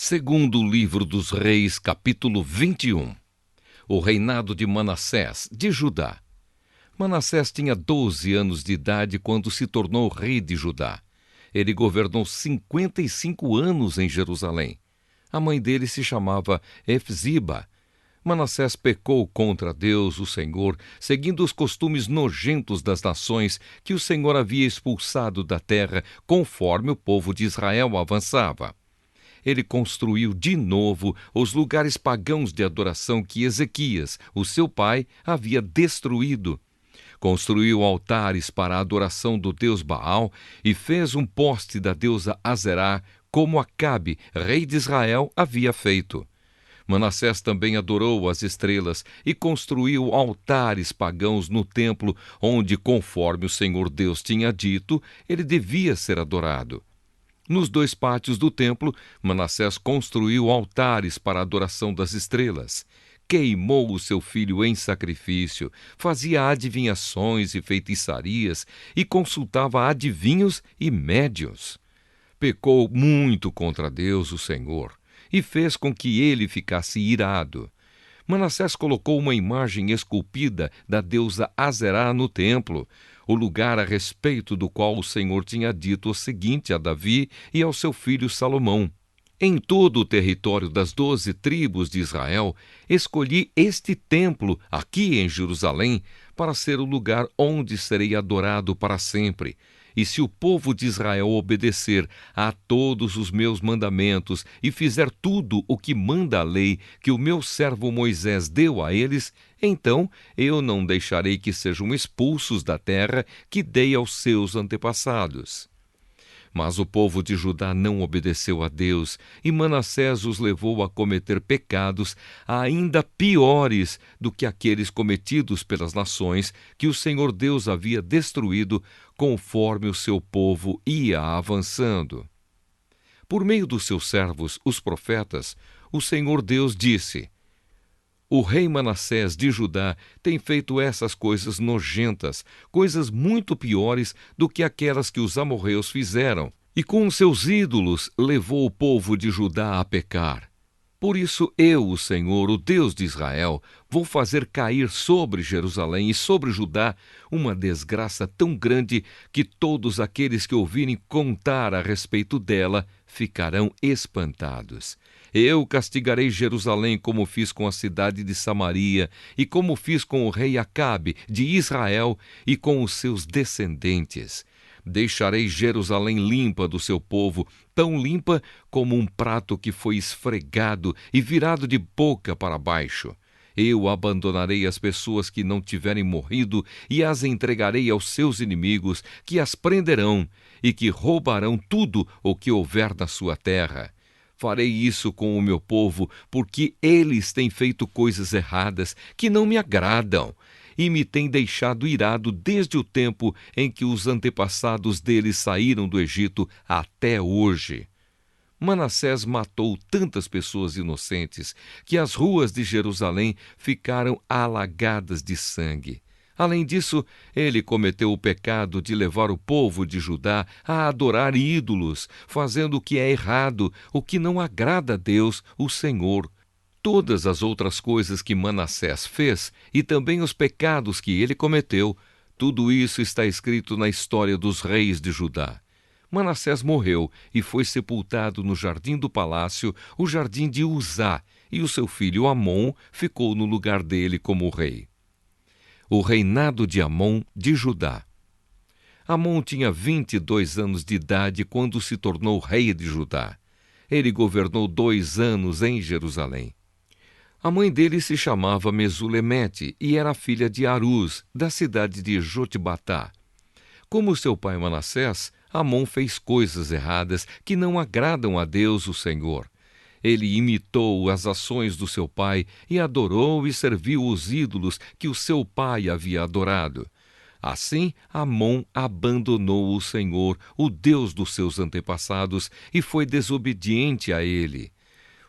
Segundo o livro dos Reis, capítulo 21. O reinado de Manassés, de Judá. Manassés tinha 12 anos de idade quando se tornou rei de Judá. Ele governou 55 anos em Jerusalém. A mãe dele se chamava Efziba. Manassés pecou contra Deus, o Senhor, seguindo os costumes nojentos das nações que o Senhor havia expulsado da terra conforme o povo de Israel avançava. Ele construiu de novo os lugares pagãos de adoração que Ezequias, o seu pai, havia destruído. Construiu altares para a adoração do deus Baal e fez um poste da deusa Azerá, como Acabe, rei de Israel, havia feito. Manassés também adorou as estrelas e construiu altares pagãos no templo, onde, conforme o Senhor Deus tinha dito, ele devia ser adorado. Nos 2 pátios do templo, Manassés construiu altares para a adoração das estrelas. Queimou o seu filho em sacrifício, fazia adivinhações e feitiçarias e consultava adivinhos e médiuns. Pecou muito contra Deus, o Senhor, e fez com que ele ficasse irado. Manassés colocou uma imagem esculpida da deusa Azerá no templo, o lugar a respeito do qual o Senhor tinha dito o seguinte a Davi e ao seu filho Salomão: em todo o território das 12 tribos de Israel, escolhi este templo, aqui em Jerusalém, para ser o lugar onde serei adorado para sempre. E se o povo de Israel obedecer a todos os meus mandamentos e fizer tudo o que manda a lei que o meu servo Moisés deu a eles, então eu não deixarei que sejam expulsos da terra que dei aos seus antepassados. Mas o povo de Judá não obedeceu a Deus, e Manassés os levou a cometer pecados ainda piores do que aqueles cometidos pelas nações que o Senhor Deus havia destruído conforme o seu povo ia avançando. Por meio dos seus servos, os profetas, o Senhor Deus disse: o rei Manassés de Judá tem feito essas coisas nojentas, coisas muito piores do que aquelas que os amorreus fizeram, e com os seus ídolos levou o povo de Judá a pecar. Por isso eu, o Senhor, o Deus de Israel, vou fazer cair sobre Jerusalém e sobre Judá uma desgraça tão grande que todos aqueles que ouvirem contar a respeito dela ficarão espantados. Eu castigarei Jerusalém como fiz com a cidade de Samaria e como fiz com o rei Acabe de Israel e com os seus descendentes. Deixarei Jerusalém limpa do seu povo, tão limpa como um prato que foi esfregado e virado de boca para baixo. Eu abandonarei as pessoas que não tiverem morrido e as entregarei aos seus inimigos, que as prenderão e que roubarão tudo o que houver na sua terra. Farei isso com o meu povo, porque eles têm feito coisas erradas que não me agradam e me têm deixado irado desde o tempo em que os antepassados deles saíram do Egito até hoje. Manassés matou tantas pessoas inocentes que as ruas de Jerusalém ficaram alagadas de sangue. Além disso, ele cometeu o pecado de levar o povo de Judá a adorar ídolos, fazendo o que é errado, o que não agrada a Deus, o Senhor. Todas as outras coisas que Manassés fez e também os pecados que ele cometeu, tudo isso está escrito na história dos reis de Judá. Manassés morreu e foi sepultado no jardim do palácio, o jardim de Uzá, e o seu filho Amon ficou no lugar dele como rei. O reinado de Amon de Judá. Amon tinha 22 anos de idade quando se tornou rei de Judá. Ele governou 2 anos em Jerusalém. A mãe dele se chamava Mesulemete e era filha de Aruz, da cidade de Jotbatá. Como seu pai Manassés, Amon fez coisas erradas que não agradam a Deus, o Senhor. Ele imitou as ações do seu pai e adorou e serviu os ídolos que o seu pai havia adorado. Assim, Amon abandonou o Senhor, o Deus dos seus antepassados, e foi desobediente a ele.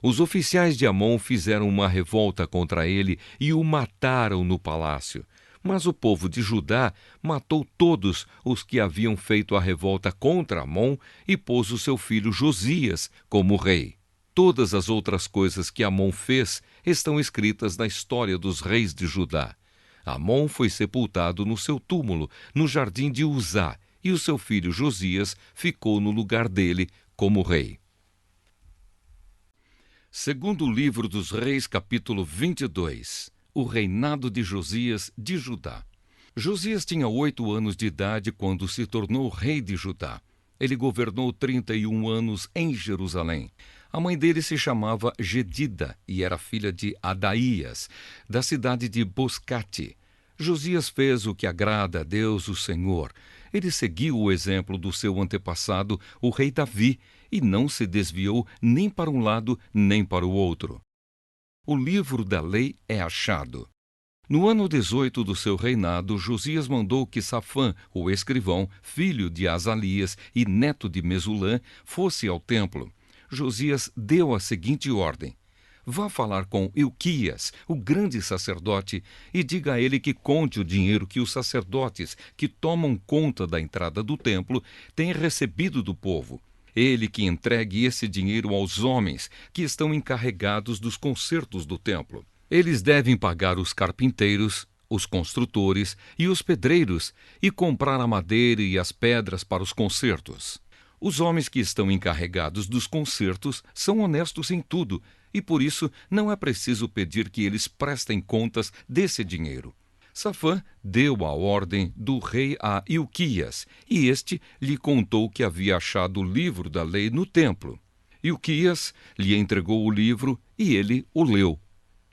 Os oficiais de Amon fizeram uma revolta contra ele e o mataram no palácio. Mas o povo de Judá matou todos os que haviam feito a revolta contra Amon e pôs o seu filho Josias como rei. Todas as outras coisas que Amon fez estão escritas na história dos reis de Judá. Amon foi sepultado no seu túmulo, no jardim de Uzá, e o seu filho Josias ficou no lugar dele como rei. Segundo livro dos Reis, capítulo 22. O reinado de Josias de Judá. Josias tinha 8 anos de idade quando se tornou rei de Judá. Ele governou 31 anos em Jerusalém. A mãe dele se chamava Gedida e era filha de Adaías, da cidade de Boscate. Josias fez o que agrada a Deus, o Senhor. Ele seguiu o exemplo do seu antepassado, o rei Davi, e não se desviou nem para um lado nem para o outro. O livro da lei é achado. No ano 18 do seu reinado, Josias mandou que Safã, o escrivão, filho de Azalias e neto de Mesulã, fosse ao templo. Josias deu a seguinte ordem: vá falar com Ilquias, o grande sacerdote, e diga a ele que conte o dinheiro que os sacerdotes que tomam conta da entrada do templo têm recebido do povo. Ele que entregue esse dinheiro aos homens que estão encarregados dos consertos do templo. Eles devem pagar os carpinteiros, os construtores e os pedreiros e comprar a madeira e as pedras para os consertos. Os homens que estão encarregados dos consertos são honestos em tudo e, por isso, não é preciso pedir que eles prestem contas desse dinheiro. Safã deu a ordem do rei a Ilquias, e este lhe contou que havia achado o livro da lei no templo. Ilquias lhe entregou o livro e ele o leu.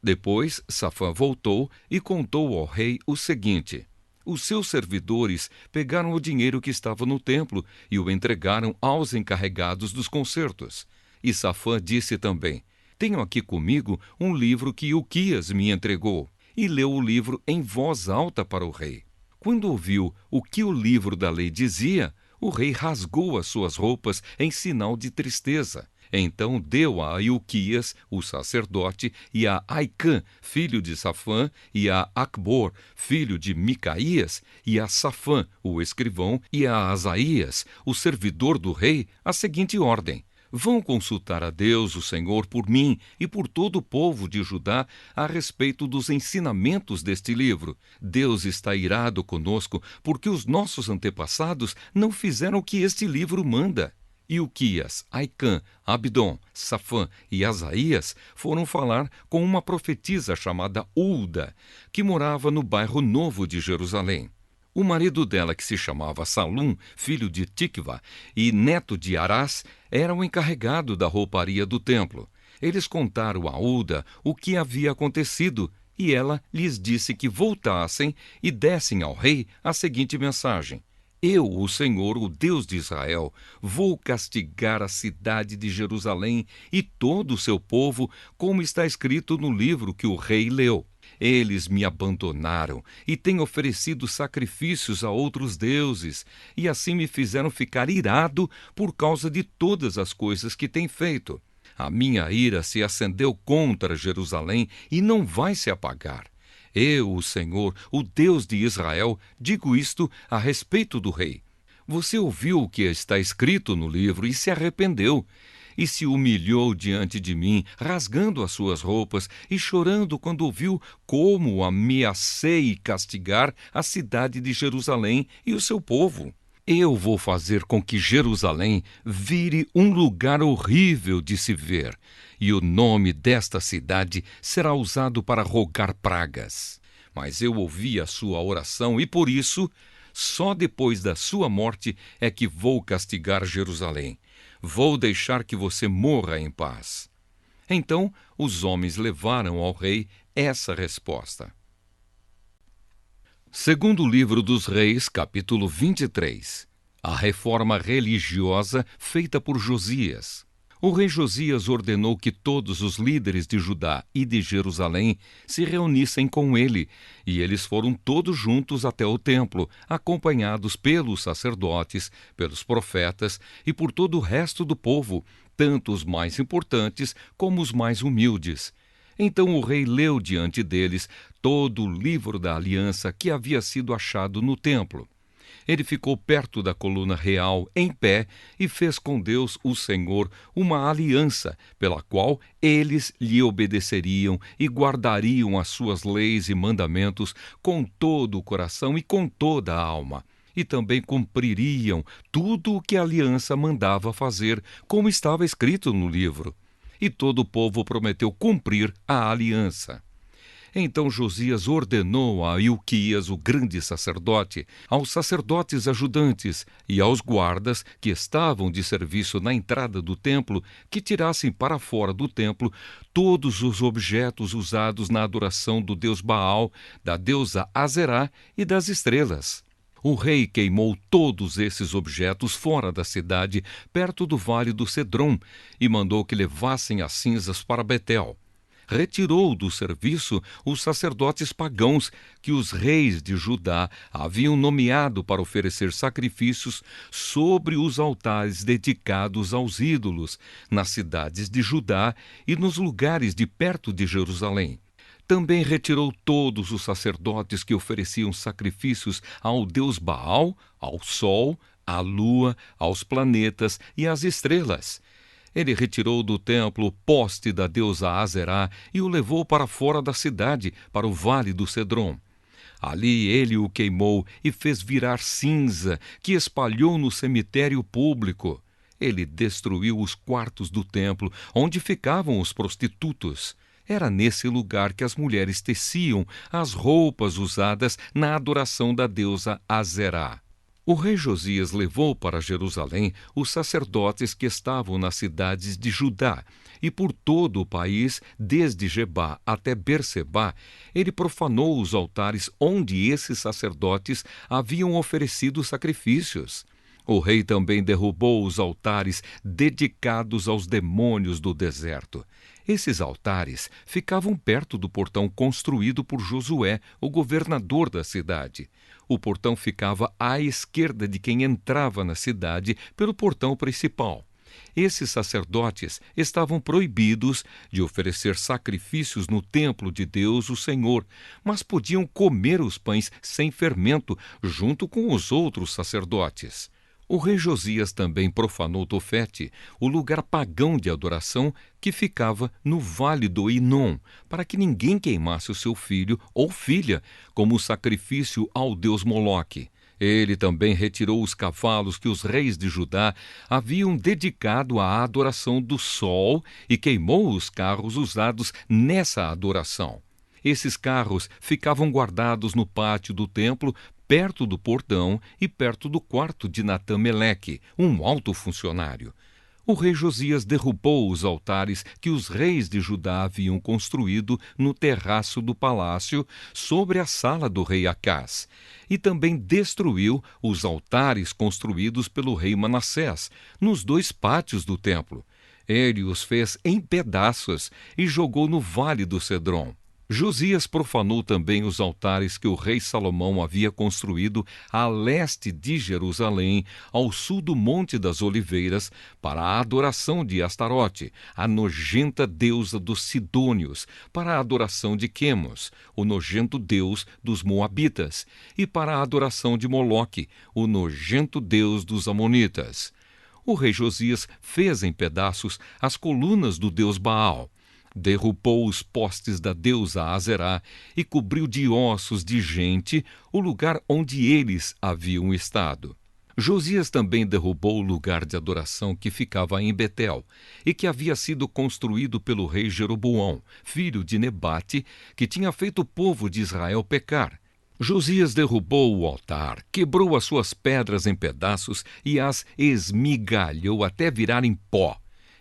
Depois, Safã voltou e contou ao rei o seguinte: os seus servidores pegaram o dinheiro que estava no templo e o entregaram aos encarregados dos concertos. E Safã disse também: tenho aqui comigo um livro que Ilquias me entregou. E leu o livro em voz alta para o rei. Quando ouviu o que o livro da lei dizia, o rei rasgou as suas roupas em sinal de tristeza. Então deu a Ilquias, o sacerdote, e a Aicã, filho de Safã, e a Acbor, filho de Micaías, e a Safã, o escrivão, e a Asaías, o servidor do rei, a seguinte ordem: vão consultar a Deus, o Senhor, por mim e por todo o povo de Judá a respeito dos ensinamentos deste livro. Deus está irado conosco porque os nossos antepassados não fizeram o que este livro manda. Ilquias, Aicã, Abdon, Safã e Asaías foram falar com uma profetisa chamada Ulda, que morava no bairro Novo de Jerusalém. O marido dela, que se chamava Salum, filho de Tikva e neto de Arás, era o encarregado da rouparia do templo. Eles contaram a Ulda o que havia acontecido, e ela lhes disse que voltassem e dessem ao rei a seguinte mensagem: eu, o Senhor, o Deus de Israel, vou castigar a cidade de Jerusalém e todo o seu povo, como está escrito no livro que o rei leu. Eles me abandonaram e têm oferecido sacrifícios a outros deuses, e assim me fizeram ficar irado por causa de todas as coisas que têm feito. A minha ira se acendeu contra Jerusalém e não vai se apagar. Eu, o Senhor, o Deus de Israel, digo isto a respeito do rei. Você ouviu o que está escrito no livro e se arrependeu, e se humilhou diante de mim, rasgando as suas roupas e chorando quando ouviu como ameacei castigar a cidade de Jerusalém e o seu povo. Eu vou fazer com que Jerusalém vire um lugar horrível de se ver, e o nome desta cidade será usado para rogar pragas. Mas eu ouvi a sua oração e, por isso, só depois da sua morte é que vou castigar Jerusalém. Vou deixar que você morra em paz. Então os homens levaram ao rei essa resposta. Segundo livro dos Reis, capítulo 23. A reforma religiosa feita por Josias. O rei Josias ordenou que todos os líderes de Judá e de Jerusalém se reunissem com ele, e eles foram todos juntos até o templo, acompanhados pelos sacerdotes, pelos profetas e por todo o resto do povo, tanto os mais importantes como os mais humildes. Então o rei leu diante deles todo o livro da aliança que havia sido achado no templo. Ele ficou perto da coluna real, em pé, e fez com Deus, o Senhor, uma aliança, pela qual eles lhe obedeceriam e guardariam as suas leis e mandamentos com todo o coração e com toda a alma. E também cumpririam tudo o que a aliança mandava fazer, como estava escrito no livro. E todo o povo prometeu cumprir a aliança. Então Josias ordenou a Ilquias, o grande sacerdote, aos sacerdotes ajudantes e aos guardas que estavam de serviço na entrada do templo, que tirassem para fora do templo todos os objetos usados na adoração do deus Baal, da deusa Azerá e das estrelas. O rei queimou todos esses objetos fora da cidade, perto do vale do Cedrom, e mandou que levassem as cinzas para Betel. Retirou do serviço os sacerdotes pagãos que os reis de Judá haviam nomeado para oferecer sacrifícios sobre os altares dedicados aos ídolos, nas cidades de Judá e nos lugares de perto de Jerusalém. Também retirou todos os sacerdotes que ofereciam sacrifícios ao deus Baal, ao sol, à lua, aos planetas e às estrelas. Ele retirou do templo o poste da deusa Azerá e o levou para fora da cidade, para o vale do Cedrom. Ali ele o queimou e fez virar cinza, que espalhou no cemitério público. Ele destruiu os quartos do templo, onde ficavam os prostitutos. Era nesse lugar que as mulheres teciam as roupas usadas na adoração da deusa Azerá. O rei Josias levou para Jerusalém os sacerdotes que estavam nas cidades de Judá, e por todo o país, desde Gebá até Bersebá, ele profanou os altares onde esses sacerdotes haviam oferecido sacrifícios. O rei também derrubou os altares dedicados aos demônios do deserto. Esses altares ficavam perto do portão construído por Josué, o governador da cidade. O portão ficava à esquerda de quem entrava na cidade pelo portão principal. Esses sacerdotes estavam proibidos de oferecer sacrifícios no templo de Deus, o Senhor, mas podiam comer os pães sem fermento junto com os outros sacerdotes. O rei Josias também profanou Tofete, o lugar pagão de adoração que ficava no vale do Inom, para que ninguém queimasse o seu filho ou filha como sacrifício ao deus Moloque. Ele também retirou os cavalos que os reis de Judá haviam dedicado à adoração do sol e queimou os carros usados nessa adoração. Esses carros ficavam guardados no pátio do templo, perto do portão e perto do quarto de Natã-Meleque, um alto funcionário. O rei Josias derrubou os altares que os reis de Judá haviam construído no terraço do palácio sobre a sala do rei Acás, e também destruiu os altares construídos pelo rei Manassés nos 2 pátios do templo. Ele os fez em pedaços e jogou no vale do Cedrom. Josias profanou também os altares que o rei Salomão havia construído a leste de Jerusalém, ao sul do Monte das Oliveiras, para a adoração de Astarote, a nojenta deusa dos Sidônios, para a adoração de Quemos, o nojento deus dos Moabitas, e para a adoração de Moloque, o nojento deus dos Amonitas. O rei Josias fez em pedaços as colunas do deus Baal, derrubou os postes da deusa Azerá e cobriu de ossos de gente o lugar onde eles haviam estado. Josias também derrubou o lugar de adoração que ficava em Betel e que havia sido construído pelo rei Jeroboão, filho de Nebate, que tinha feito o povo de Israel pecar. Josias derrubou o altar, quebrou as suas pedras em pedaços e as esmigalhou até virarem pó.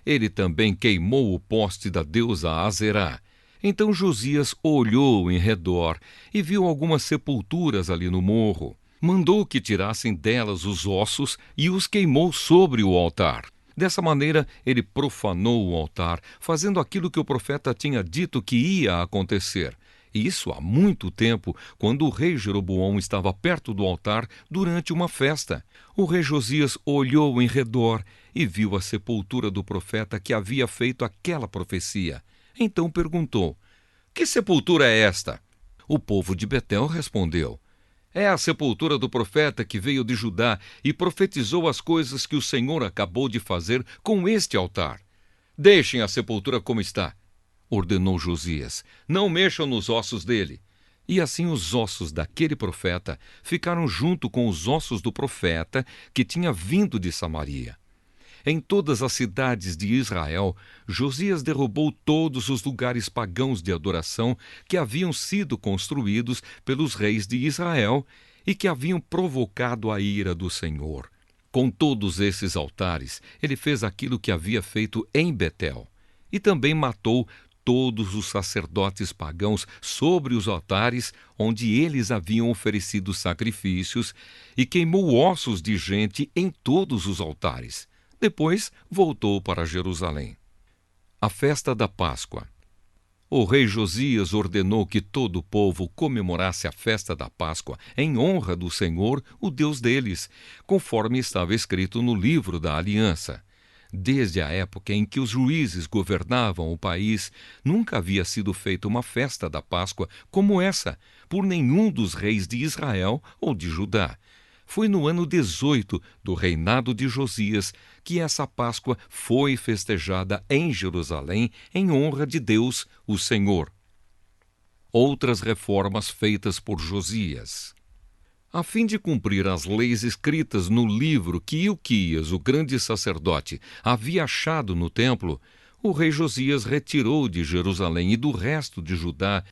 Ele também queimou o poste da deusa Azerá. Então Josias olhou em redor e viu algumas sepulturas ali no morro. Mandou que tirassem delas os ossos e os queimou sobre o altar. Dessa maneira, ele profanou o altar, fazendo aquilo que o profeta tinha dito que ia acontecer. Isso há muito tempo, quando o rei Jeroboão estava perto do altar durante uma festa. O rei Josias olhou em redor e viu a sepultura do profeta que havia feito aquela profecia. Então perguntou: "Que sepultura é esta?" O povo de Betel respondeu: É a sepultura do profeta que veio de Judá e profetizou as coisas que o Senhor acabou de fazer com este altar. Deixem a sepultura como está, ordenou Josias. Não mexam nos ossos dele. E assim os ossos daquele profeta ficaram junto com os ossos do profeta que tinha vindo de Samaria. Em todas as cidades de Israel, Josias derrubou todos os lugares pagãos de adoração que haviam sido construídos pelos reis de Israel e que haviam provocado a ira do Senhor. Com todos esses altares, ele fez aquilo que havia feito em Betel, e também matou todos os sacerdotes pagãos sobre os altares onde eles haviam oferecido sacrifícios e queimou ossos de gente em todos os altares. Depois voltou para Jerusalém. A festa da Páscoa. O rei Josias ordenou que todo o povo comemorasse a festa da Páscoa em honra do Senhor, o Deus deles, conforme estava escrito no livro da Aliança. Desde a época em que os juízes governavam o país, nunca havia sido feita uma festa da Páscoa como essa, por nenhum dos reis de Israel ou de Judá. Foi no ano 18 do reinado de Josias que essa Páscoa foi festejada em Jerusalém em honra de Deus, o Senhor. Outras reformas feitas por Josias. A fim de cumprir as leis escritas no livro que Ilquias, o grande sacerdote, havia achado no templo, o rei Josias retirou de Jerusalém e do resto de Judá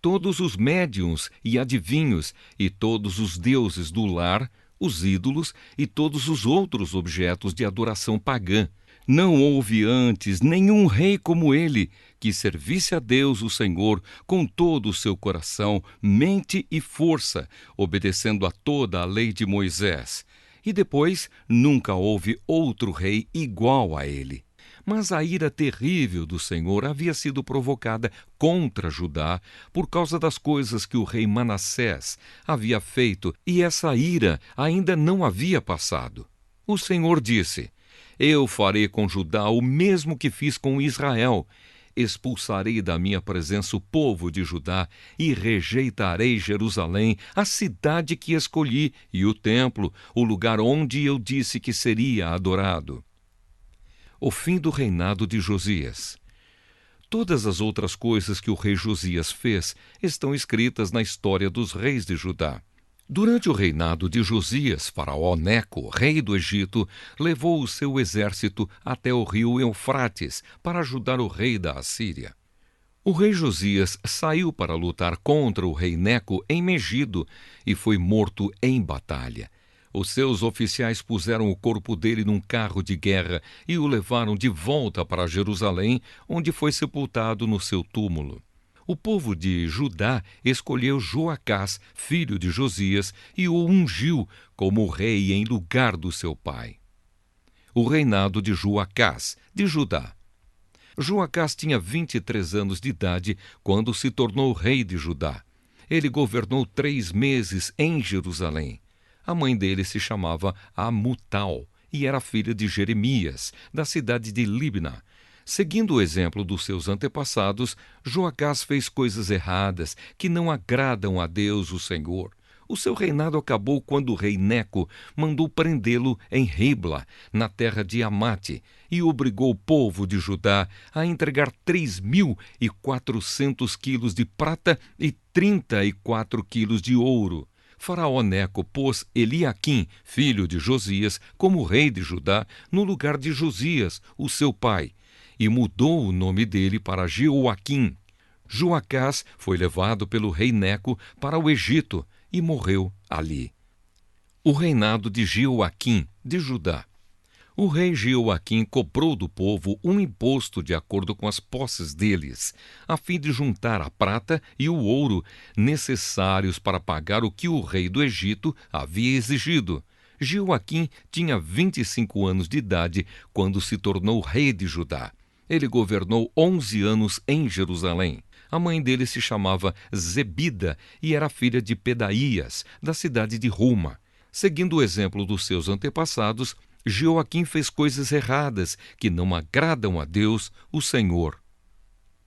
todos os médiuns e adivinhos e todos os deuses do lar, os ídolos e todos os outros objetos de adoração pagã. Não houve antes nenhum rei como ele, que servisse a Deus o Senhor com todo o seu coração, mente e força, obedecendo a toda a lei de Moisés. E depois nunca houve outro rei igual a ele. Mas a ira terrível do Senhor havia sido provocada contra Judá por causa das coisas que o rei Manassés havia feito, e essa ira ainda não havia passado. O Senhor disse: Eu farei com Judá o mesmo que fiz com Israel. Expulsarei da minha presença o povo de Judá e rejeitarei Jerusalém, a cidade que escolhi, e o templo, o lugar onde eu disse que seria adorado. O fim do reinado de Josias. Todas as outras coisas que o rei Josias fez estão escritas na história dos reis de Judá. Durante o reinado de Josias, Faraó Neco, rei do Egito, levou o seu exército até o rio Eufrates para ajudar o rei da Assíria. O rei Josias saiu para lutar contra o rei Neco em Megido e foi morto em batalha. Os seus oficiais puseram o corpo dele num carro de guerra e o levaram de volta para Jerusalém, onde foi sepultado no seu túmulo. O povo de Judá escolheu Joacás, filho de Josias, e o ungiu como rei em lugar do seu pai. O reinado de Joacás, de Judá. Joacás tinha 23 anos de idade quando se tornou rei de Judá. Ele governou 3 meses em Jerusalém. A mãe dele se chamava Amutal e era filha de Jeremias, da cidade de Libna. Seguindo o exemplo dos seus antepassados, Joacás fez coisas erradas que não agradam a Deus, o Senhor. O seu reinado acabou quando o rei Neco mandou prendê-lo em Ribla, na terra de Amate, e obrigou o povo de Judá a entregar 3.400 quilos de prata e 34 quilos de ouro. Faraó Neco pôs Eliaquim, filho de Josias, como rei de Judá, no lugar de Josias, o seu pai, e mudou o nome dele para Jeoaquim. Joacás foi levado pelo rei Neco para o Egito e morreu ali. O reinado de Jeoaquim, de Judá. O rei Jeoaquim cobrou do povo um imposto de acordo com as posses deles, a fim de juntar a prata e o ouro necessários para pagar o que o rei do Egito havia exigido. Jeoaquim tinha 25 anos de idade quando se tornou rei de Judá. Ele governou 11 anos em Jerusalém. A mãe dele se chamava Zebida e era filha de Pedaías, da cidade de Ruma. Seguindo o exemplo dos seus antepassados, Jeoaquim fez coisas erradas que não agradam a Deus, o Senhor.